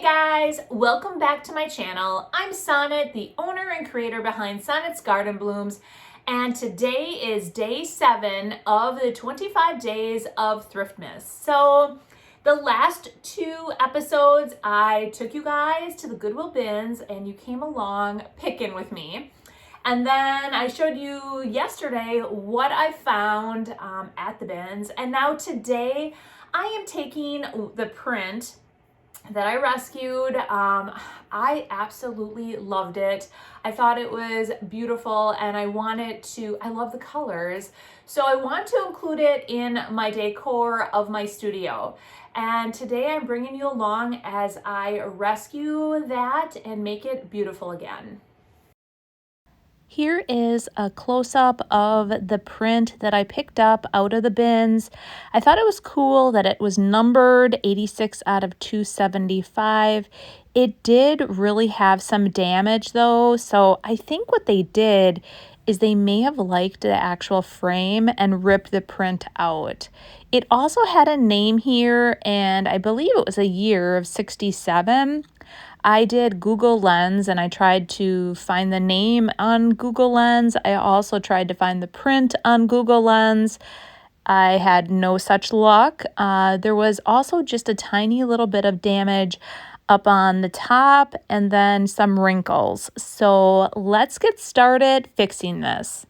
Hey guys, welcome back to my channel. I'm Sonnet, the owner and creator behind Sonnet's Garden Blooms, and today is day 7 of the 25 days of Thriftmas. So the last 2 episodes, I took you guys to the Goodwill Bins and you came along picking with me. And then I showed you yesterday what I found at the bins. And now today I am taking the print that I rescued. I absolutely loved it. I thought it was beautiful and I love the colors. So I want to include it in my decor of my studio. And today I'm bringing you along as I rescue that and make it beautiful again. Here is a close-up of the print that I picked up out of the bins. I thought it was cool that it was numbered 86 out of 275. It did really have some damage though, so I think what they did is they may have liked the actual frame and ripped the print out. It also had a name here, and I believe it was a year of 67. I did Google Lens and I tried to find the name on Google Lens. I also tried to find the print on Google Lens. I had no such luck. There was also just a tiny little bit of damage up on the top and then some wrinkles. So let's get started fixing this.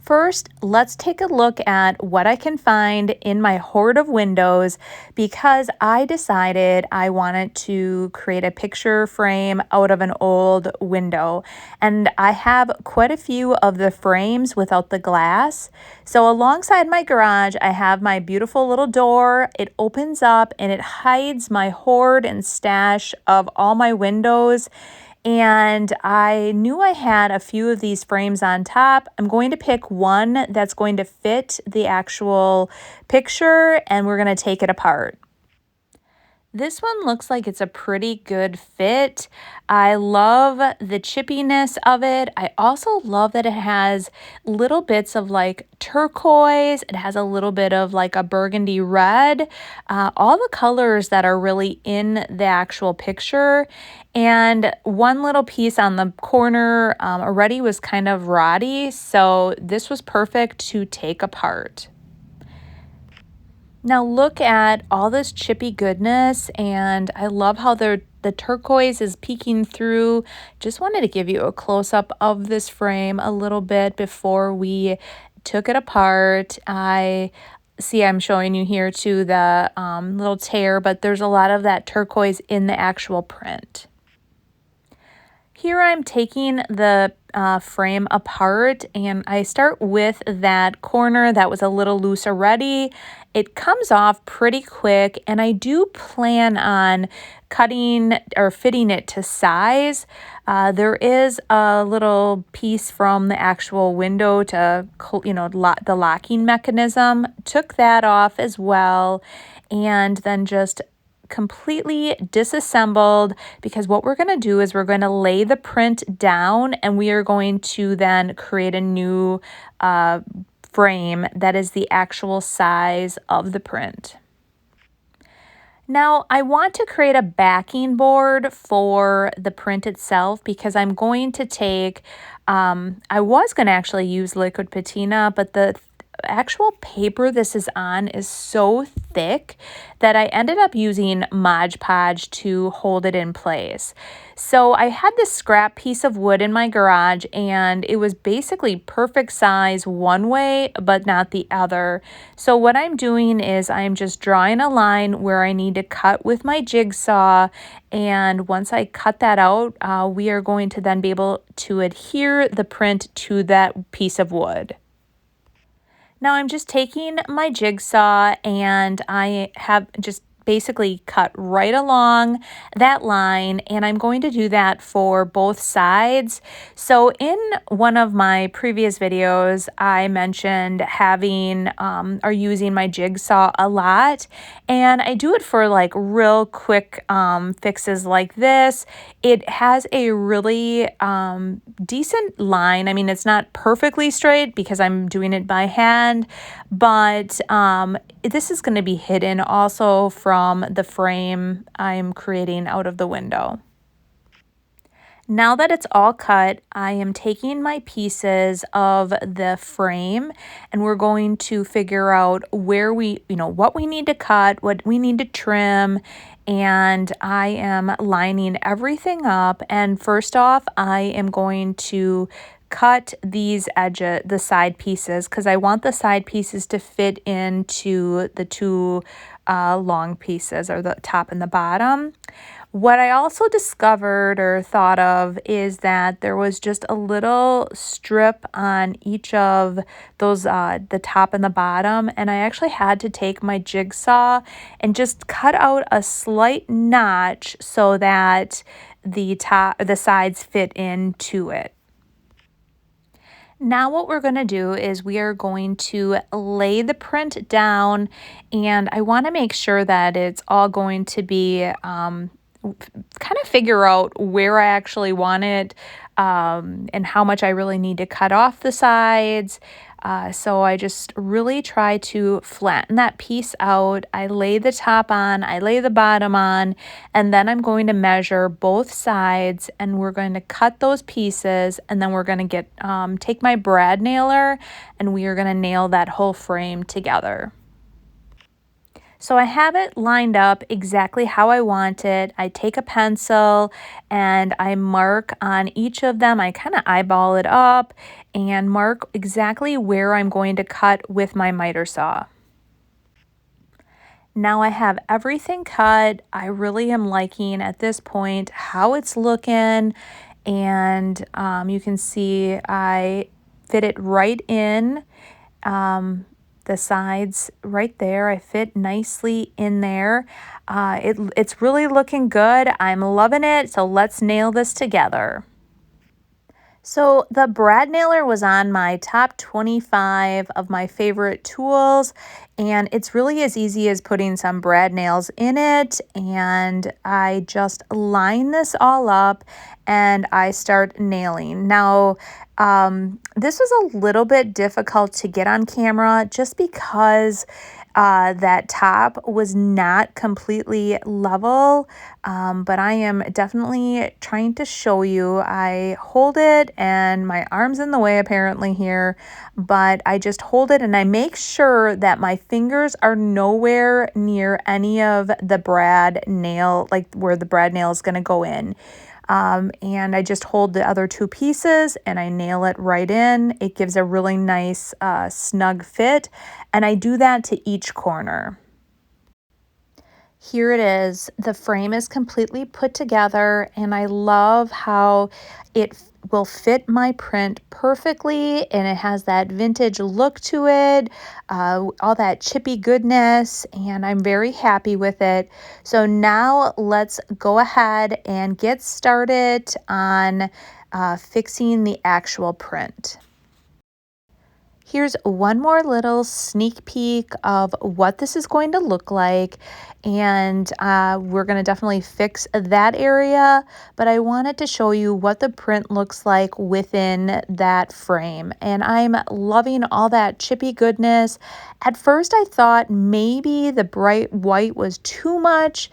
First, let's take a look at what I can find in my hoard of windows because I decided I wanted to create a picture frame out of an old window. And I have quite a few of the frames without the glass. So alongside my garage, I have my beautiful little door. It opens up and it hides my hoard and stash of all my windows. And I knew I had a few of these frames on top. I'm going to pick one that's going to fit the actual picture and we're going to take it apart. This one looks like it's a pretty good fit. I love the chippiness of it. I also love that it has little bits of like turquoise. It has a little bit of like a burgundy red. All the colors that are really in the actual picture. And one little piece on the corner already was kind of rotty. So this was perfect to take apart. Now look at all this chippy goodness, and I love how the turquoise is peeking through. Just wanted to give you a close-up of this frame a little bit before we took it apart. I'm showing you here too the little tear, but there's a lot of that turquoise in the actual print. Here I'm taking the frame apart and I start with that corner that was a little loose already. It comes off pretty quick and I do plan on cutting or fitting it to size. There is a little piece from the actual window to, the locking mechanism. Took that off as well and then just completely disassembled because what we're going to do is we're going to lay the print down and we are going to then create a new frame that is the actual size of the print. Now, I want to create a backing board for the print itself because I'm going to take, I was going to actually use liquid patina, but the actual paper this is on is so thick that I ended up using Mod Podge to hold it in place. So I had this scrap piece of wood in my garage and it was basically perfect size one way but not the other. So what I'm doing is I'm just drawing a line where I need to cut with my jigsaw, and once I cut that out, we are going to then be able to adhere the print to that piece of wood. Now I'm just taking my jigsaw and I have just basically cut right along that line, and I'm going to do that for both sides. So in one of my previous videos, I mentioned having or using my jigsaw a lot, and I do it for like real quick fixes like this. It has a really decent line. I mean, it's not perfectly straight because I'm doing it by hand, but this is going to be hidden also from from the frame I'm creating out of the window. Now that it's all cut, I am taking my pieces of the frame and we're going to figure out where what we need to cut, what we need to trim, and I am lining everything up. And first off, I am going to cut these edges, the side pieces, because I want the side pieces to fit into the two long pieces, or the top and the bottom. What I also discovered or thought of is that there was just a little strip on each of those, the top and the bottom, and I actually had to take my jigsaw and just cut out a slight notch so that the sides fit into it. Now what we're going to do is we are going to lay the print down, and I want to make sure that it's all going to be kind of figure out where I actually want it, and how much I really need to cut off the sides. So I just really try to flatten that piece out. I lay the top on, I lay the bottom on, and then I'm going to measure both sides, and we're going to cut those pieces, and then we're going to take my brad nailer, and we are going to nail that whole frame together. So I have it lined up exactly how I want it. I take a pencil and I mark on each of them. I kind of eyeball it up and mark exactly where I'm going to cut with my miter saw. Now I have everything cut. I really am liking at this point how it's looking, and you can see I fit it right in. The sides right there, I fit nicely in there. It's really looking good. I'm loving it. So let's nail this together. So the brad nailer was on my top 25 of my favorite tools, and it's really as easy as putting some brad nails in it, and I just line this all up and I start nailing. Now, this was a little bit difficult to get on camera just because that top was not completely level, but I am definitely trying to show you. I hold it and my arm's in the way apparently here, but I just hold it and I make sure that my fingers are nowhere near any of the brad nail, like where the brad nail is going to go in. And I just hold the other two pieces and I nail it right in. It gives a really nice snug fit, and I do that to each corner. Here it is. The frame is completely put together, and I love how it will fit my print perfectly, and it has that vintage look to it, all that chippy goodness, and I'm very happy with it. So now let's go ahead and get started on fixing the actual print. Here's one more little sneak peek of what this is going to look like, and we're going to definitely fix that area, but I wanted to show you what the print looks like within that frame, and I'm loving all that chippy goodness. At first I thought maybe the bright white was too much,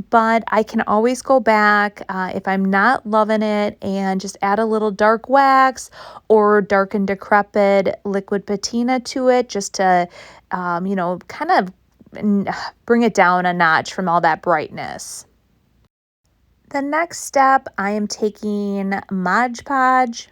but I can always go back if I'm not loving it and just add a little dark wax or dark and decrepit liquid patina to it, just to, kind of bring it down a notch from all that brightness. The next step, I am taking Mod Podge,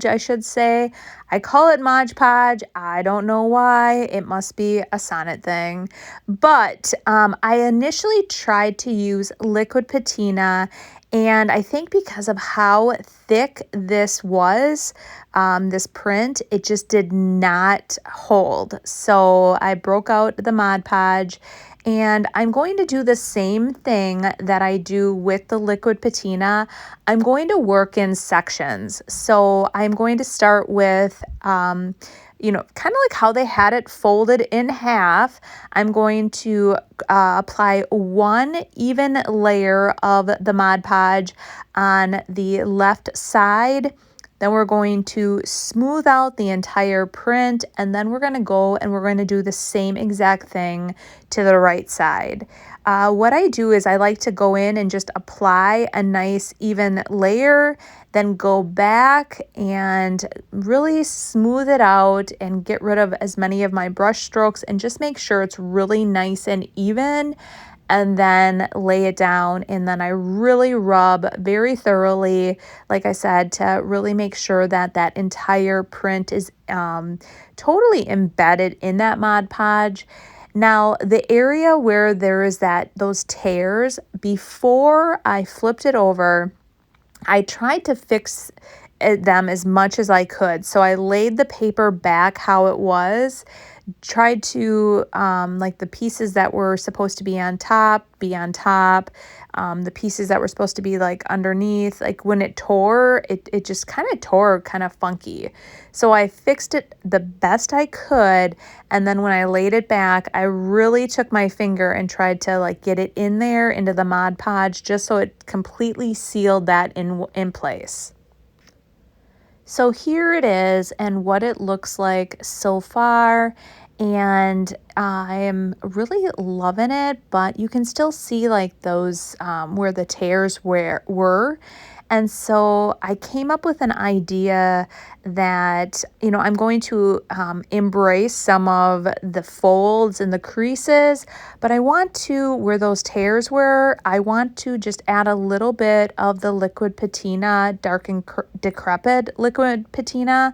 I should say. I call it Mod Podge. I don't know why. It must be a Sonnet thing. But I initially tried to use liquid patina, and I think because of how thick this was, this print, it just did not hold. So I broke out the Mod Podge, and I'm going to do the same thing that I do with the liquid patina. I'm going to work in sections. So I'm going to start with, kind of like how they had it folded in half. I'm going to apply one even layer of the Mod Podge on the left side, Then we're going to smooth out the entire print, and then we're going to go and we're going to do the same exact thing to the right side. What I do is I like to go in and just apply a nice even layer, then go back and really smooth it out and get rid of as many of my brush strokes and just make sure it's really nice and even, and then lay it down. And then I really rub very thoroughly, like I said, to really make sure that that entire print is totally embedded in that Mod Podge. Now, the area where there is those tears, before I flipped it over, I tried to fix them as much as I could. So I laid the paper back how it was, tried to, like the pieces that were supposed to be on top, the pieces that were supposed to be like underneath, like when it tore, it just kind of tore kind of funky. So I fixed it the best I could. And then when I laid it back, I really took my finger and tried to like get it in there into the Mod Podge just so it completely sealed that in place. So here it is and what it looks like so far, and I am really loving it, but you can still see like those where the tears were. And so I came up with an idea that, I'm going to embrace some of the folds and the creases, but I want to, where those tears were, I want to just add a little bit of the liquid patina, dark and decrepit liquid patina.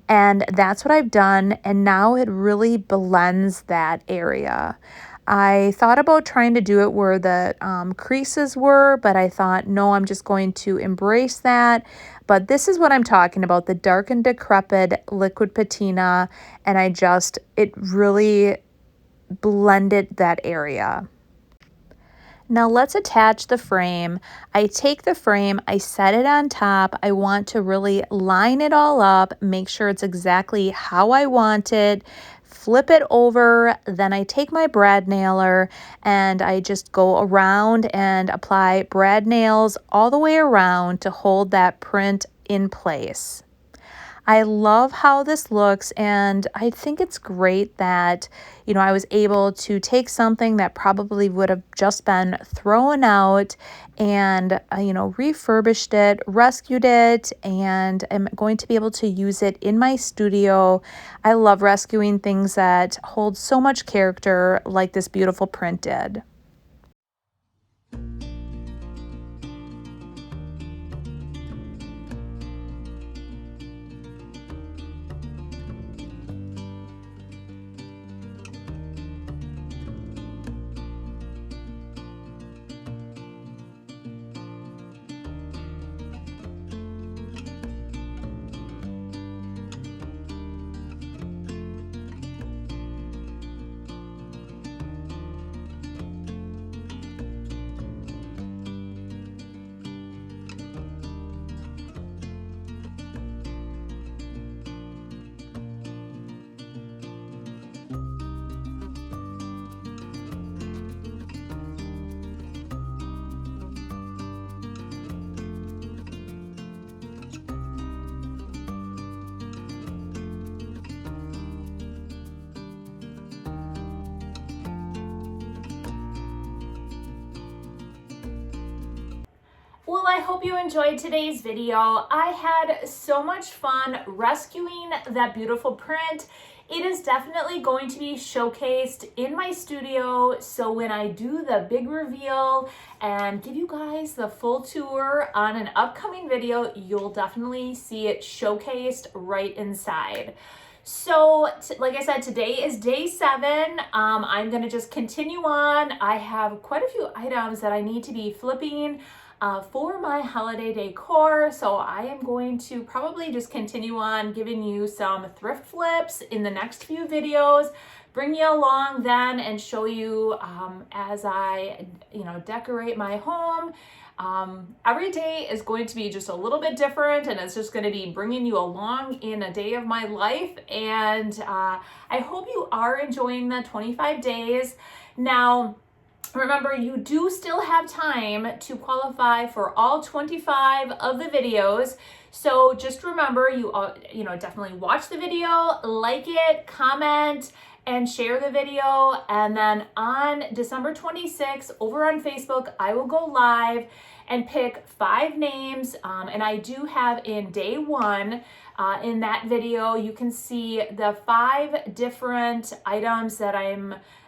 And that's what I've done. And now it really blends that area. I thought about trying to do it where the creases were, but I thought, no, I'm just going to embrace that. But this is what I'm talking about, the dark and decrepit liquid patina. And it really blended that area. Now let's attach the frame. I take the frame, I set it on top. I want to really line it all up, make sure it's exactly how I want it, flip it over, then I take my brad nailer and I just go around and apply brad nails all the way around to hold that print in place. I love how this looks, and I think it's great that, I was able to take something that probably would have just been thrown out and, refurbished it, rescued it, and I'm going to be able to use it in my studio. I love rescuing things that hold so much character like this beautiful print did. Well, I hope you enjoyed today's video. I had so much fun rescuing that beautiful print. It is definitely going to be showcased in my studio, so when I do the big reveal and give you guys the full tour on an upcoming video, you'll definitely see it showcased right inside. So like I said, today is day 7. I'm gonna just continue on. I have quite a few items that I need to be flipping for my holiday decor, so I am going to probably just continue on giving you some thrift flips in the next few videos, bring you along then and show you as I decorate my home. Every day is going to be just a little bit different, and it's just going to be bringing you along in a day of my life, and I hope you are enjoying the 25 days. Now, Remember, you do still have time to qualify for all 25 of the videos. So just remember, you know, definitely watch the video, like it, comment, and share the video. And then on December 26th over on Facebook, I will go live and pick 5 names. And I do have in day 1, in that video, you can see the 5 different items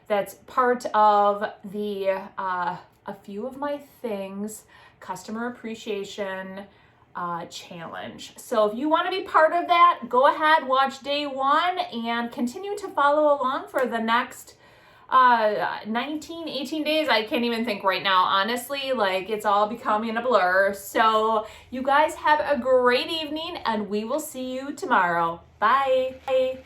that's part of the a few of my things customer appreciation challenge. So if you want to be part of that, go ahead, watch day 1 and continue to follow along for the next 18 days. I can't even think right now, honestly, like it's all becoming a blur. So you guys have a great evening and we will see you tomorrow. Bye. Bye.